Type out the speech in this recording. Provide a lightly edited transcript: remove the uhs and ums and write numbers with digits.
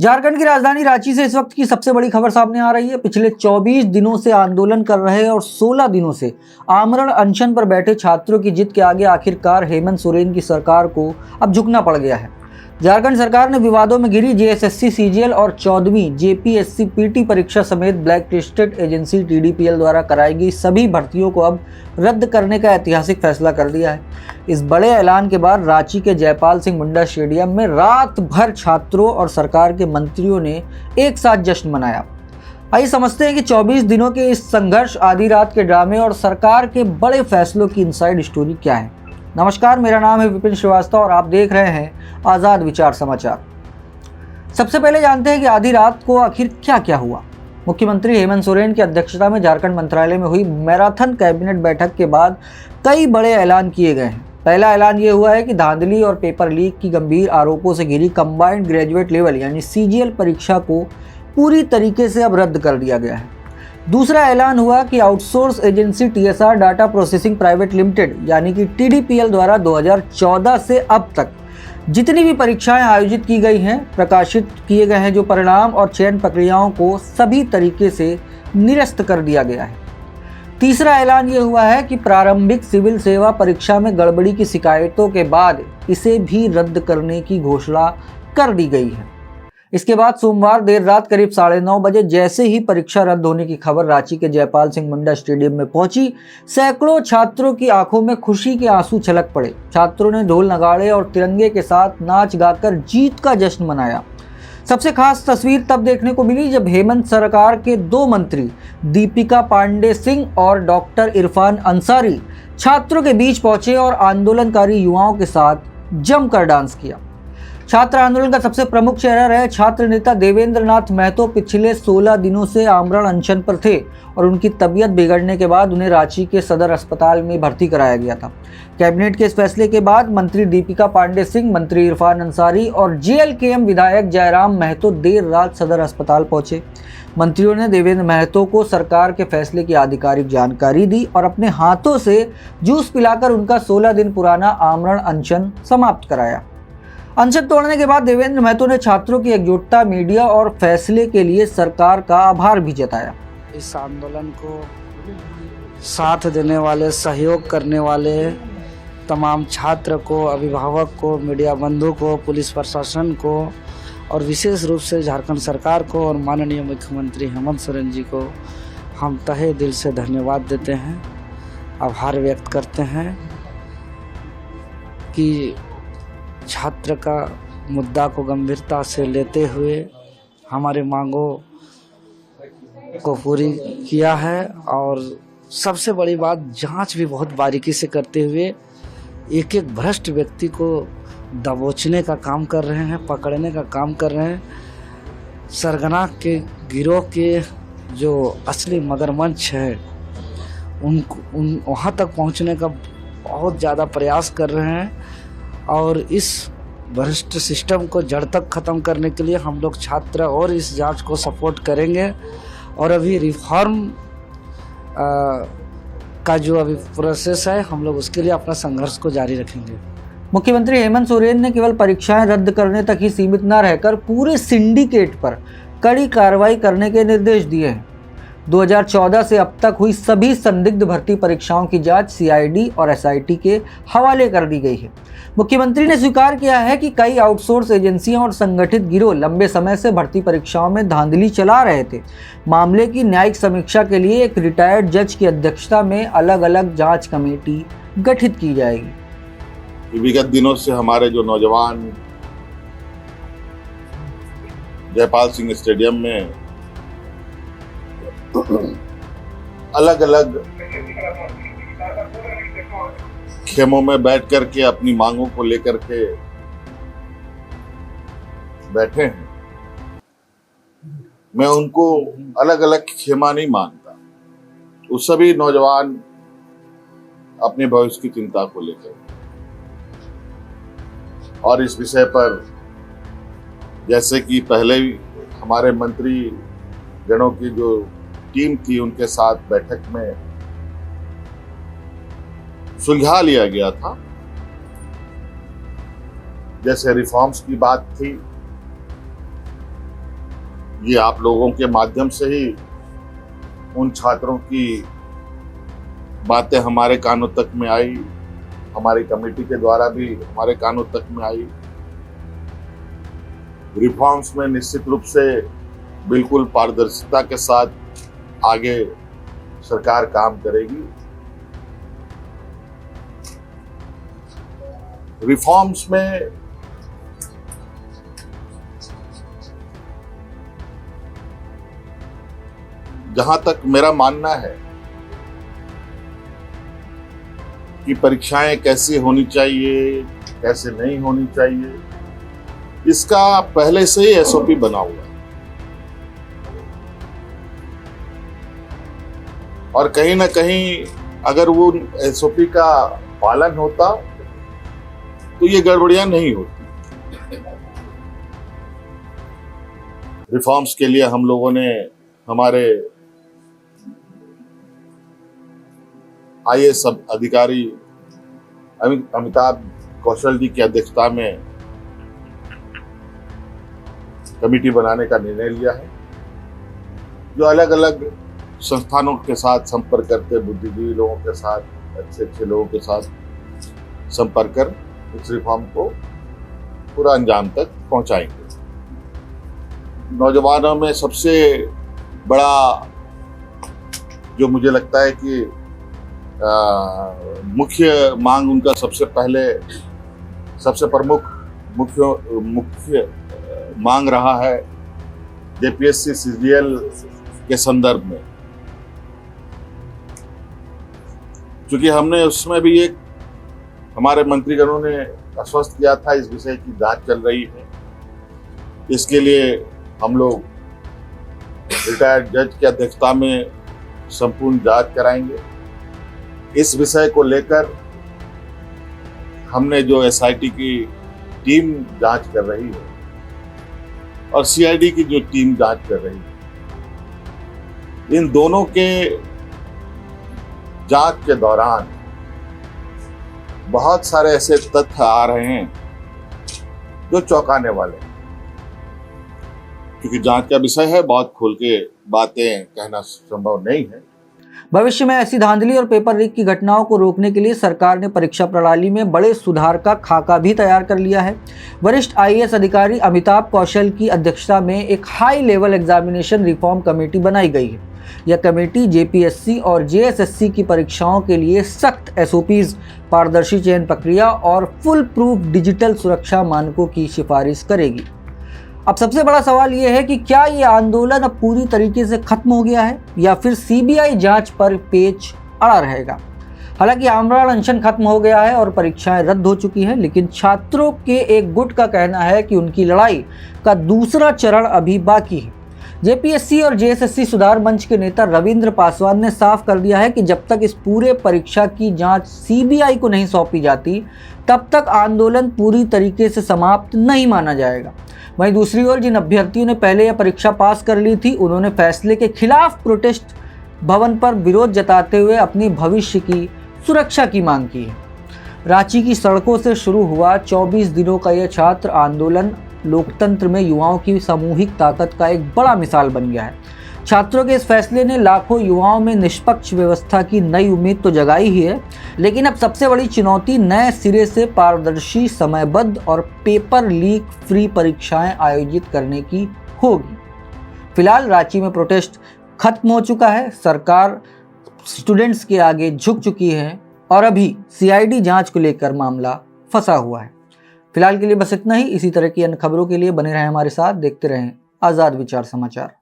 झारखंड की राजधानी रांची से इस वक्त की सबसे बड़ी खबर सामने आ रही है। पिछले 24 दिनों से आंदोलन कर रहे और 16 दिनों से आमरण अनशन पर बैठे छात्रों की जिद के आगे आखिरकार हेमंत सोरेन की सरकार को अब झुकना पड़ गया है। झारखंड सरकार ने विवादों में घिरी जेएसएससी सीजीएल और 14वीं जेपीएससी पीटी परीक्षा समेत ब्लैक लिस्टेड एजेंसी टीडीपीएल द्वारा कराई गई सभी भर्तियों को अब रद्द करने का ऐतिहासिक फैसला कर दिया है। इस बड़े ऐलान के बाद रांची के जयपाल सिंह मुंडा स्टेडियम में रात भर छात्रों और सरकार के मंत्रियों ने एक साथ जश्न मनाया। आइए समझते हैं कि 24 दिनों के इस संघर्ष, आधी रात के ड्रामे और सरकार के बड़े फैसलों की इनसाइड स्टोरी क्या है। नमस्कार, मेरा नाम है विपिन श्रीवास्तव और आप देख रहे हैं आज़ाद विचार समाचार। सबसे पहले जानते हैं कि आधी रात को आखिर क्या क्या हुआ। मुख्यमंत्री हेमंत सोरेन की अध्यक्षता में झारखंड मंत्रालय में हुई मैराथन कैबिनेट बैठक के बाद कई बड़े ऐलान किए गए हैं। पहला ऐलान ये हुआ है कि धांधली और पेपर लीक की गंभीर आरोपों से घिरी कंबाइंड ग्रेजुएट लेवल यानी सीजीएल परीक्षा को पूरी तरीके से अब रद्द कर दिया गया है। दूसरा ऐलान हुआ कि outsource agency TSR data processing private limited यानी कि टीडीपीएल द्वारा 2014 से अब तक जितनी भी परीक्षाएं आयोजित की गई हैं, प्रकाशित किए गए हैं जो परिणाम और चयन प्रक्रियाओं को सभी तरीके से निरस्त कर दिया गया है। तीसरा ऐलान ये हुआ है कि प्रारंभिक सिविल सेवा परीक्षा में गड़बड़ी की शिकायतों के बाद इसे भी रद्द करने की घोषणा कर दी गई है। इसके बाद सोमवार देर रात करीब 9:30 बजे जैसे ही परीक्षा रद्द होने की खबर रांची के जयपाल सिंह मुंडा स्टेडियम में पहुंची, सैकड़ों छात्रों की आंखों में खुशी के आंसू छलक पड़े। छात्रों ने ढोल नगाड़े और तिरंगे के साथ नाच गाकर जीत का जश्न मनाया। सबसे खास तस्वीर तब देखने को मिली जब हेमंत सरकार के 2 मंत्री दीपिका पांडे सिंह और डॉक्टर इरफान अंसारी छात्रों के बीच पहुंचे और आंदोलनकारी युवाओं के साथ जमकर डांस किया। छात्र आंदोलन का सबसे प्रमुख चेहरा रहे छात्र नेता देवेंद्र नाथ महतो पिछले 16 दिनों से आमरण अनशन पर थे और उनकी तबीयत बिगड़ने के बाद उन्हें रांची के सदर अस्पताल में भर्ती कराया गया था। कैबिनेट के इस फैसले के बाद मंत्री दीपिका पांडे सिंह, मंत्री इरफान अंसारी और जेएलकेएम विधायक जयराम महतो देर रात सदर अस्पताल पहुंचे। मंत्रियों ने देवेंद्र महतो को सरकार के फैसले की आधिकारिक जानकारी दी और अपने हाथों से जूस पिलाकर उनका 16 दिन पुराना आमरण अनशन समाप्त कराया। अनशन तोड़ने के बाद देवेंद्र महतो ने छात्रों की एकजुटता, मीडिया और फैसले के लिए सरकार का आभार भी जताया। इस आंदोलन को साथ देने वाले, सहयोग करने वाले तमाम छात्र को, अभिभावक को, मीडिया बंधु को, पुलिस प्रशासन को और विशेष रूप से झारखंड सरकार को और माननीय मुख्यमंत्री हेमंत सोरेन जी को हम तहे दिल से धन्यवाद देते हैं, आभार व्यक्त करते हैं कि छात्र का मुद्दा को गंभीरता से लेते हुए हमारे मांगों को पूरी किया है और सबसे बड़ी बात, जांच भी बहुत बारीकी से करते हुए एक एक भ्रष्ट व्यक्ति को दबोचने का काम कर रहे हैं, पकड़ने का काम कर रहे हैं। सरगना के गिरोह के जो असली मगरमच्छ है उन वहाँ तक पहुँचने का बहुत ज़्यादा प्रयास कर रहे हैं और इस भ्रष्ट सिस्टम को जड़ तक ख़त्म करने के लिए हम लोग छात्र और इस जांच को सपोर्ट करेंगे और अभी रिफॉर्म का जो अभी प्रोसेस है, हम लोग उसके लिए अपना संघर्ष को जारी रखेंगे। मुख्यमंत्री हेमंत सोरेन ने केवल परीक्षाएं रद्द करने तक ही सीमित न रहकर पूरे सिंडिकेट पर कड़ी कार्रवाई करने के निर्देश दिए हैं। 2014 से अब तक हुई सभी संदिग्ध भर्ती परीक्षाओं की जांच सीआईडी और एसआईटी के हवाले कर दी गई है। मुख्यमंत्री ने स्वीकार किया है कि कई आउटसोर्स एजेंसियां और संगठित गिरोह लंबे समय से भर्ती परीक्षाओं में धांधली चला रहे थे। मामले की न्यायिक समीक्षा के लिए एक रिटायर्ड जज की अध्यक्षता में अलग अलग जांच कमेटी गठित की जाएगी। विगत दिनों से हमारे जो नौजवान जयपाल सिंह स्टेडियम में अलग अलग खेमों में बैठ करके अपनी मांगों को लेकर के बैठे हैं, मैं उनको अलग अलग खेमा नहीं मानता। वो सभी नौजवान अपने भविष्य की चिंता को लेकर और इस विषय पर जैसे कि पहले हमारे मंत्री जनों की जो टीम थी उनके साथ बैठक में सुलझा लिया गया था। जैसे रिफॉर्म्स की बात थी, ये आप लोगों के माध्यम से ही उन छात्रों की बातें हमारे कानों तक में आई, हमारी कमेटी के द्वारा भी हमारे कानों तक में आई। रिफॉर्म्स में निश्चित रूप से बिल्कुल पारदर्शिता के साथ आगे सरकार काम करेगी। रिफॉर्म्स में जहां तक मेरा मानना है कि परीक्षाएं कैसी होनी चाहिए, कैसे नहीं होनी चाहिए, इसका पहले से ही एसओपी बना हुआ है और कहीं ना कहीं अगर वो एसओपी का पालन होता तो ये गड़बड़ियां नहीं होती। रिफॉर्म्स के लिए हम लोगों ने हमारे आईएएस अधिकारी अमिताभ कौशल जी की अध्यक्षता में कमेटी बनाने का निर्णय लिया है, जो अलग अलग संस्थानों के साथ संपर्क करते, बुद्धिजीवी लोगों के साथ, अच्छे अच्छे लोगों के साथ संपर्क कर इस रिफॉर्म को पूरा अंजाम तक पहुंचाएंगे। नौजवानों में सबसे बड़ा जो मुझे लगता है कि मुख्य मांग उनका सबसे प्रमुख मुख्य मांग रहा है जेपीएससी सीजीएल के संदर्भ में, क्योंकि हमने उसमें भी एक हमारे मंत्रीगणों ने आश्वस्त किया था इस विषय की जांच चल रही है। इसके लिए हम लोग रिटायर्ड जज की अध्यक्षता में संपूर्ण जांच कराएंगे। इस विषय को लेकर हमने जो एसआईटी की टीम जांच कर रही है और सीआईडी की जो टीम जांच कर रही है, इन दोनों के जांच के दौरान बहुत सारे ऐसे तथ्य आ रहे हैं जो चौंकाने वाले हैं, क्योंकि जांच का विषय है, बहुत खोल के बातें कहना संभव नहीं है। भविष्य में ऐसी धांधली और पेपर लीक की घटनाओं को रोकने के लिए सरकार ने परीक्षा प्रणाली में बड़े सुधार का खाका भी तैयार कर लिया है। वरिष्ठ आईएएस अधिकारी अमिताभ कौशल की अध्यक्षता में एक high level examination reform committee बनाई गई है। यह कमेटी जेपीएससी और जेएसएससी की परीक्षाओं के लिए सख्त एसओपीज, पारदर्शी चयन प्रक्रिया और फुल प्रूफ डिजिटल सुरक्षा मानकों की सिफारिश करेगी। अब सबसे बड़ा सवाल यह है कि क्या ये आंदोलन अब पूरी तरीके से खत्म हो गया है या फिर सीबीआई जांच पर पेच अड़ा रहेगा। हालांकि आमरण अनशन खत्म हो गया है और परीक्षाएं रद्द हो चुकी हैं, लेकिन छात्रों के एक गुट का कहना है कि उनकी लड़ाई का दूसरा चरण अभी बाकी है। जेपीएससी और जेएसएससी सुधार मंच के नेता रविंद्र पासवान ने साफ कर दिया है कि जब तक इस पूरे परीक्षा की जांच सीबीआई को नहीं सौंपी जाती, तब तक आंदोलन पूरी तरीके से समाप्त नहीं माना जाएगा। वहीं दूसरी ओर जिन अभ्यर्थियों ने पहले यह परीक्षा पास कर ली थी, उन्होंने फैसले के खिलाफ प्रोटेस्ट भवन पर विरोध जताते हुए अपनी भविष्य की सुरक्षा की मांग की है। रांची की सड़कों से शुरू हुआ 24 दिनों का यह छात्र आंदोलन लोकतंत्र में युवाओं की सामूहिक ताकत का एक बड़ा मिसाल बन गया है। छात्रों के इस फैसले ने लाखों युवाओं में निष्पक्ष व्यवस्था की नई उम्मीद तो जगाई ही है, लेकिन अब सबसे बड़ी चुनौती नए सिरे से पारदर्शी, समयबद्ध और पेपर लीक फ्री परीक्षाएं आयोजित करने की होगी। फिलहाल रांची में प्रोटेस्ट खत्म हो चुका है, सरकार स्टूडेंट्स के आगे झुक चुकी है और अभी सीआईडी जांच को लेकर मामला फंसा हुआ है। फिलहाल के लिए बस इतना ही। इसी तरह की अन्य खबरों के लिए बने रहें हमारे साथ, देखते रहें आज़ाद विचार समाचार।